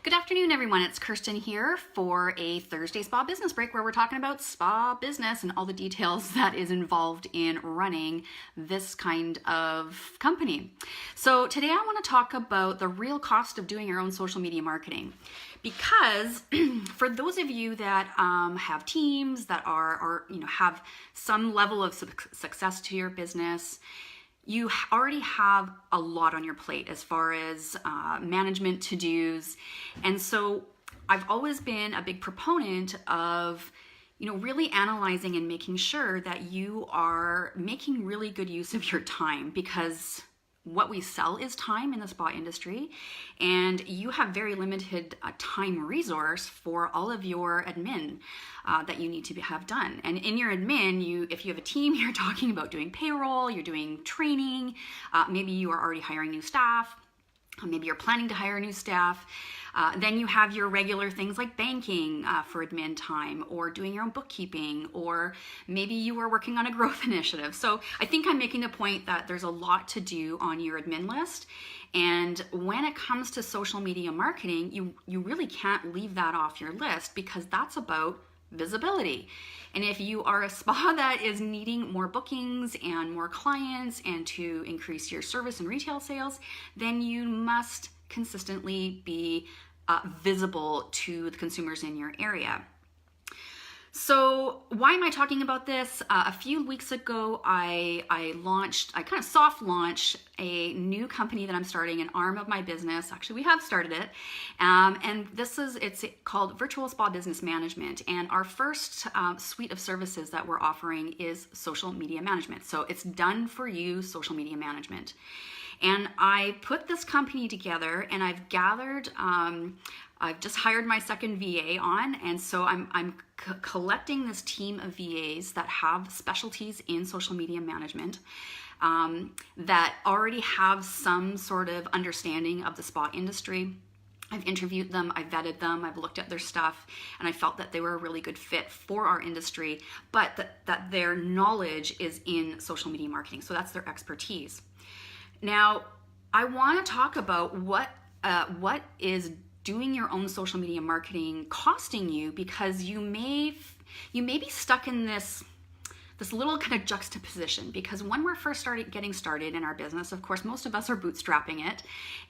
Good afternoon, everyone. It's Kirsten here for a Thursday Spa Business Break where we're talking about spa business and all the details that is involved in running this kind of company. So today I want to talk about the real cost of doing your own social media marketing. Because for those of you that have teams that have some level of success to your business, you already have a lot on your plate as far as management to-dos. And so I've always been a big proponent of, really analyzing and making sure that you are making really good use of your time, because what we sell is time in the spa industry, and you have very limited time resource for all of your admin that you need to have done. And in your admin, if you have a team, you're talking about doing payroll, you're doing training, maybe you are already hiring new staff, maybe you're planning to hire new staff. Then you have your regular things like banking for admin time, or doing your own bookkeeping, or maybe you are working on a growth initiative. So I think I'm making the point that there's a lot to do on your admin list. And when it comes to social media marketing, you really can't leave that off your list, because that's about visibility. And if you are a spa that is needing more bookings and more clients and to increase your service and retail sales, then you must consistently be visible to the consumers in your area. So why am I talking about this? A few weeks ago, I kind of soft launched a new company that I'm starting, an arm of my business. Actually, we have started it. And it's called Virtual Spa Business Management. And our first suite of services that we're offering is social media management. So it's done for you social media management. And I put this company together, and I've gathered, I've just hired my second VA on, and so I'm collecting this team of VAs that have specialties in social media management, that already have some sort of understanding of the spa industry. I've interviewed them, I've vetted them, I've looked at their stuff, and I felt that they were a really good fit for our industry, but that their knowledge is in social media marketing. So that's their expertise. Now, I want to talk about what is doing your own social media marketing costing you, because you may be stuck in this little kind of juxtaposition. Because when we're first getting started in our business, of course, most of us are bootstrapping it,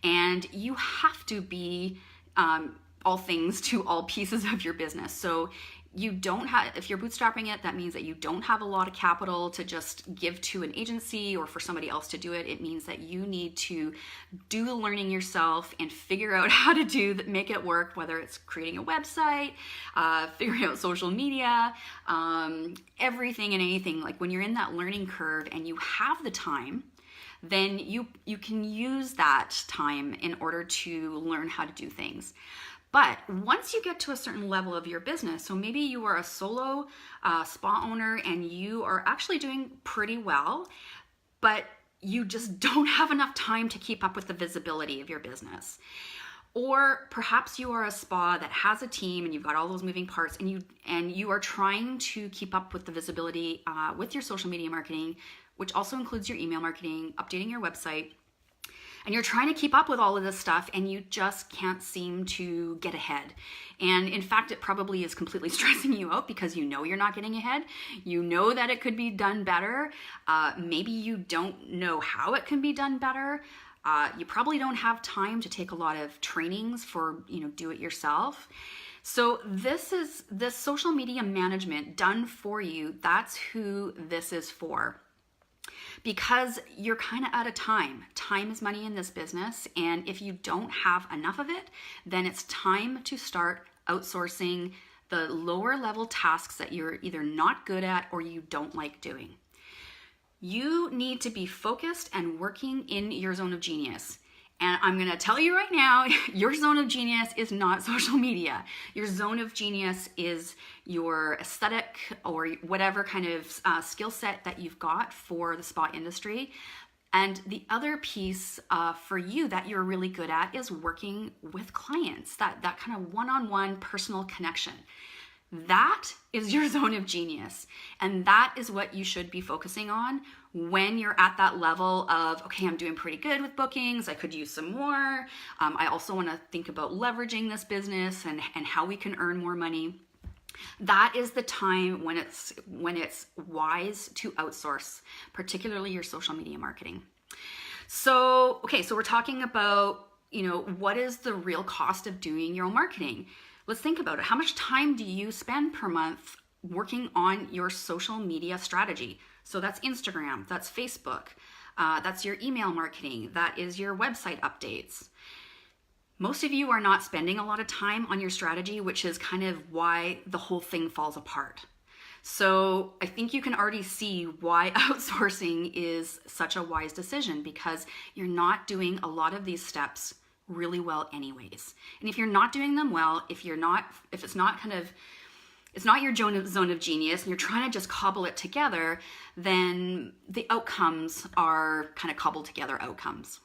and you have to be all things to all pieces of your business. So if you're bootstrapping it, that means that you don't have a lot of capital to just give to an agency or for somebody else to do it. It means that you need to do the learning yourself and figure out how to make it work, whether it's creating a website, figuring out social media, everything and anything. Like when you're in that learning curve and you have the time, then you can use that time in order to learn how to do things. But once you get to a certain level of your business, so maybe you are a solo spa owner and you are actually doing pretty well, but you just don't have enough time to keep up with the visibility of your business. Or perhaps you are a spa that has a team and you've got all those moving parts, and you are trying to keep up with the visibility with your social media marketing, which also includes your email marketing, updating your website. And you're trying to keep up with all of this stuff, and you just can't seem to get ahead. And in fact, it probably is completely stressing you out, because you're not getting ahead. You know that it could be done better. Maybe you don't know how it can be done better. You probably don't have time to take a lot of trainings for, do it yourself. So this social media management done for you. That's who this is for. Because you're kind of out of time. Time is money in this business, and if you don't have enough of it, then it's time to start outsourcing the lower level tasks that you're either not good at or you don't like doing. You need to be focused and working in your zone of genius. And I'm going to tell you right now, your zone of genius is not social media. Your zone of genius is your aesthetic or whatever kind of skill set that you've got for the spa industry. And the other piece for you that you're really good at is working with clients, that kind of one-on-one personal connection. That is your zone of genius. And that is what you should be focusing on when you're at that level of, okay, I'm doing pretty good with bookings. I could use some more. I also want to think about leveraging this business and how we can earn more money. That is the time when it's wise to outsource, particularly your social media marketing. So, okay, so we're talking about, what is the real cost of doing your own marketing? Let's think about it. How much time do you spend per month working on your social media strategy? So that's Instagram, that's Facebook, that's your email marketing, that is your website updates. Most of you are not spending a lot of time on your strategy, which is kind of why the whole thing falls apart. So I think you can already see why outsourcing is such a wise decision, because you're not doing a lot of these steps really well anyways. And if you're not doing them well, if it's not your zone of genius and you're trying to just cobble it together, then the outcomes are kind of cobbled together outcomes.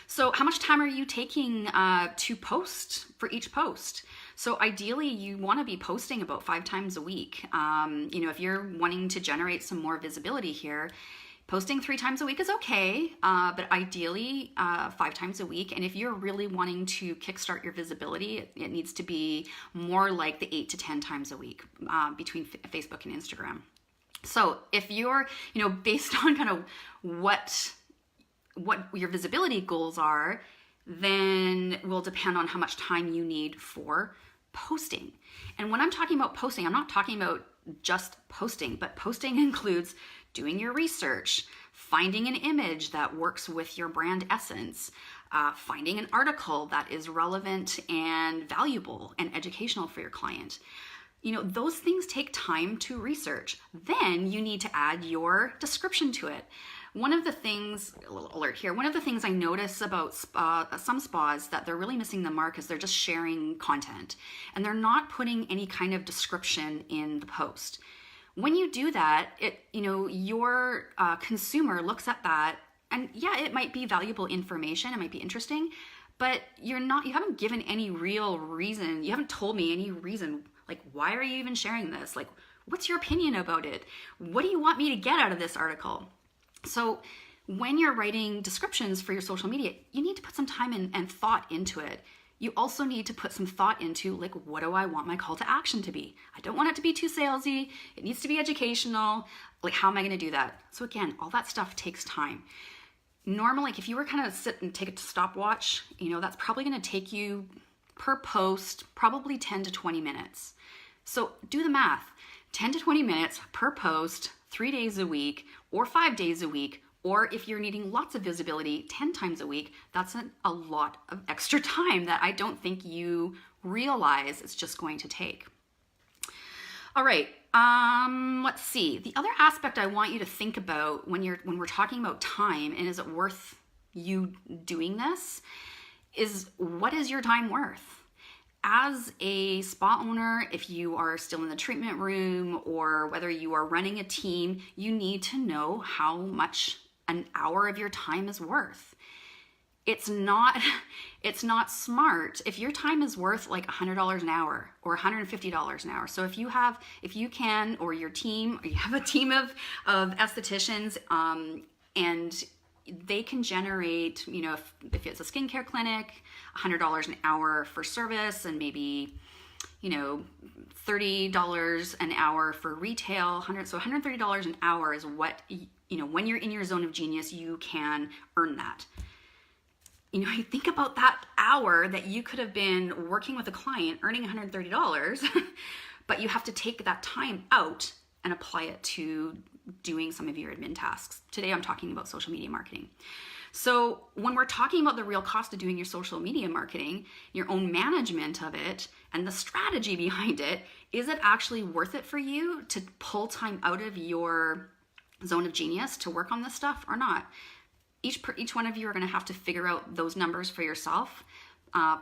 So how much time are you taking to post for each post? So ideally you want to be posting about 5 times a week. If you're wanting to generate some more visibility here, posting 3 times a week is okay, but ideally 5 times a week. And if you're really wanting to kickstart your visibility, it needs to be more like the 8 to 10 times a week between Facebook and Instagram. So if you're, based on kind of what your visibility goals are, then will depend on how much time you need for posting. And when I'm talking about posting, I'm not talking about just posting, but posting includes doing your research, finding an image that works with your brand essence, finding an article that is relevant and valuable and educational for your client. Those things take time to research. Then you need to add your description to it. One of the things I notice about some spas that they're really missing the mark is they're just sharing content and they're not putting any kind of description in the post. When you do that, your consumer looks at that and it might be valuable information, it might be interesting, but you haven't given any real reason, you haven't told me any reason, like, why are you even sharing this? Like, what's your opinion about it? What do you want me to get out of this article? So when you're writing descriptions for your social media, you need to put some time and thought into it. You also need to put some thought into, like, what do I want my call to action to be? I don't want it to be too salesy. It needs to be educational. Like, how am I going to do that? So again, all that stuff takes time. Normally, if you were kind of sit and take a stopwatch, that's probably going to take you per post, probably 10 to 20 minutes. So do the math, 10 to 20 minutes per post, 3 days a week or 5 days a week, or if you're needing lots of visibility 10 times a week, that's a lot of extra time that I don't think you realize it's just going to take. All right, let's see. The other aspect I want you to think about when we're talking about time and is it worth you doing this is, what is your time worth? As a spa owner, if you are still in the treatment room or whether you are running a team, you need to know how much an hour of your time is worth. It's not smart if your time is worth like $100 an hour or $150 an hour. So if you have a team of estheticians, and they can generate, if it's a skincare clinic, $100 an hour for service and maybe, $30 an hour for retail, so $130 an hour is what, when you're in your zone of genius, you can earn that. You think about that hour that you could have been working with a client earning $130, but you have to take that time out and apply it to doing some of your admin tasks. Today I'm talking about social media marketing. So when we're talking about the real cost of doing your social media marketing, your own management of it, and the strategy behind it, is it actually worth it for you to pull time out of your zone of genius to work on this stuff or not? Each one of you are going to have to figure out those numbers for yourself,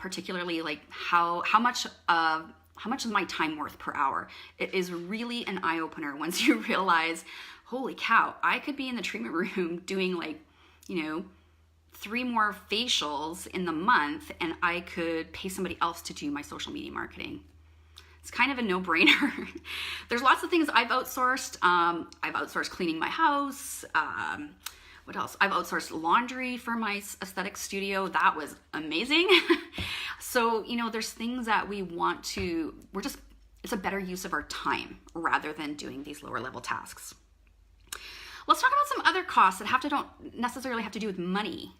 particularly like how much is my time worth per hour? It is really an eye-opener once you realize, holy cow, I could be in the treatment room doing 3 more facials in the month and I could pay somebody else to do my social media marketing. It's kind of a no-brainer. There's lots of things I've outsourced. I've outsourced cleaning my house. What else? I've outsourced laundry for my aesthetic studio. That was amazing. So, there's things that it's a better use of our time rather than doing these lower level tasks. Let's talk about some other costs that don't necessarily have to do with money,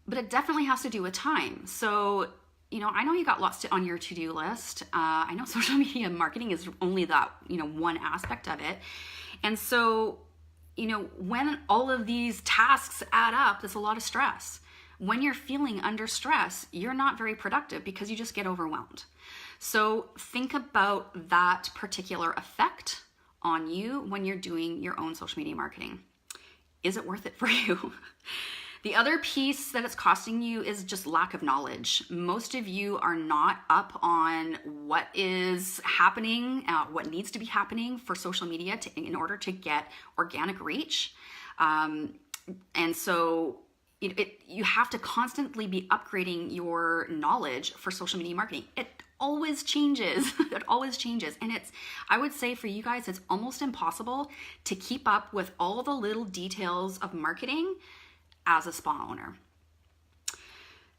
but it definitely has to do with time. So, I know you got lots on your to-do list. I know social media marketing is only that, one aspect of it. And so, when all of these tasks add up, there's a lot of stress. When you're feeling under stress, you're not very productive because you just get overwhelmed. So think about that particular effect on you when you're doing your own social media marketing. Is it worth it for you? The other piece that it's costing you is just lack of knowledge. Most of you are not up on what is happening, what needs to be happening for social media in order to get organic reach. And so you have to constantly be upgrading your knowledge for social media marketing. It always changes. It always changes. And I would say for you guys, it's almost impossible to keep up with all the little details of marketing as a spa owner.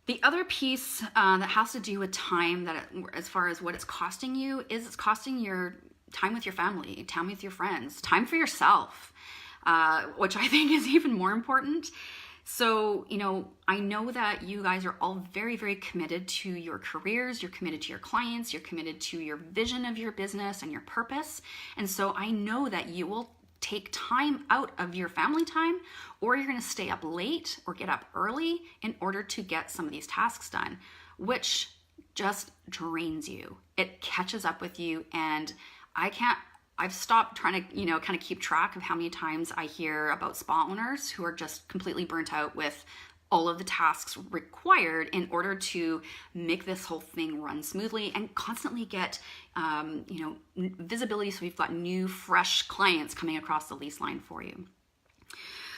The other piece that has to do with time, as far as what it's costing you, is it's costing your time with your family, time with your friends, time for yourself, which I think is even more important. So, I know that you guys are all very, very committed to your careers, you're committed to your clients, you're committed to your vision of your business and your purpose. And so I know that you will take time out of your family time, or you're going to stay up late or get up early in order to get some of these tasks done, which just drains you. It catches up with you, and I've stopped trying to, kind of keep track of how many times I hear about spa owners who are just completely burnt out with all of the tasks required in order to make this whole thing run smoothly and constantly get, visibility. So we've got new, fresh clients coming across the lease line for you.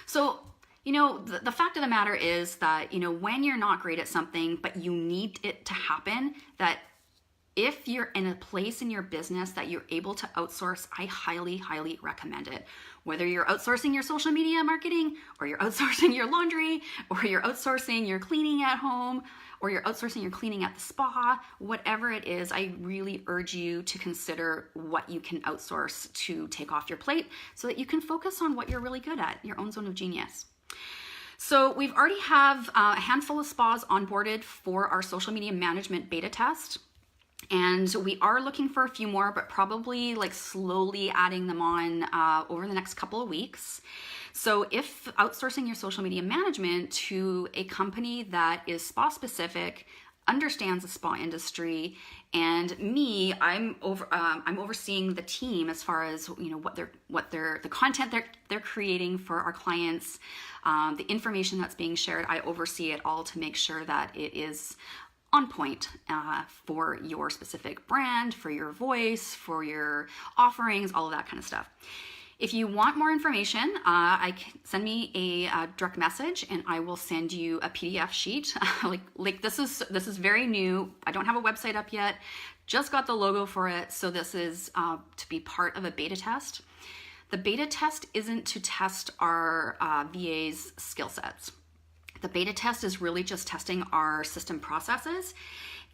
So, the fact of the matter is that, when you're not great at something, but you need it to happen, that if you're in a place in your business that you're able to outsource, I highly, highly recommend it. Whether you're outsourcing your social media marketing, or you're outsourcing your laundry, or you're outsourcing your cleaning at home, or you're outsourcing your cleaning at the spa, whatever it is, I really urge you to consider what you can outsource to take off your plate so that you can focus on what you're really good at, your own zone of genius. So we've already have a handful of spas onboarded for our social media management beta test. And we are looking for a few more, but probably slowly adding them on over the next couple of weeks. So if outsourcing your social media management to a company that is spa specific, understands the spa industry, and I'm overseeing the team as far as the content they're creating for our clients, the information that's being shared. I oversee it all to make sure that it is on point for your specific brand, for your voice, for your offerings, all of that kind of stuff. If you want more information, send me a direct message, and I will send you a PDF sheet. This is very new. I don't have a website up yet. Just got the logo for it, so this is to be part of a beta test. The beta test isn't to test our VA's skill sets. The beta test is really just testing our system processes.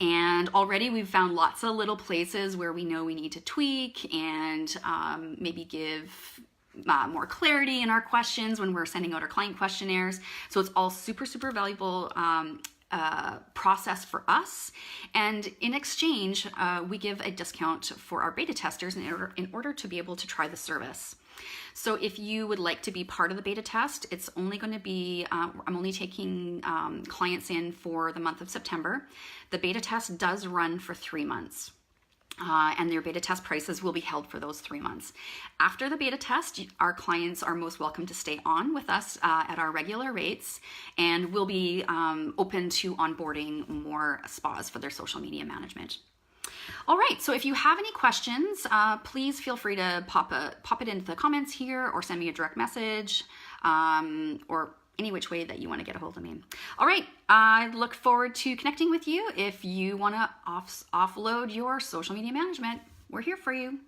And already we've found lots of little places where we know we need to tweak and maybe give more clarity in our questions when we're sending out our client questionnaires. So it's all super, super valuable process for us. And in exchange, we give a discount for our beta testers in order to be able to try the service. So if you would like to be part of the beta test, it's only going to be, I'm only taking clients in for the month of September. The beta test does run for 3 months. And their beta test prices will be held for those 3 months. After the beta test, our clients are most welcome to stay on with us at our regular rates, and we'll be open to onboarding more spas for their social media management. All right, so if you have any questions, please feel free to pop it into the comments here, or send me a direct message, or any which way that you want to get a hold of me. All right, I look forward to connecting with you if you want to offload your social media management. we're here for you.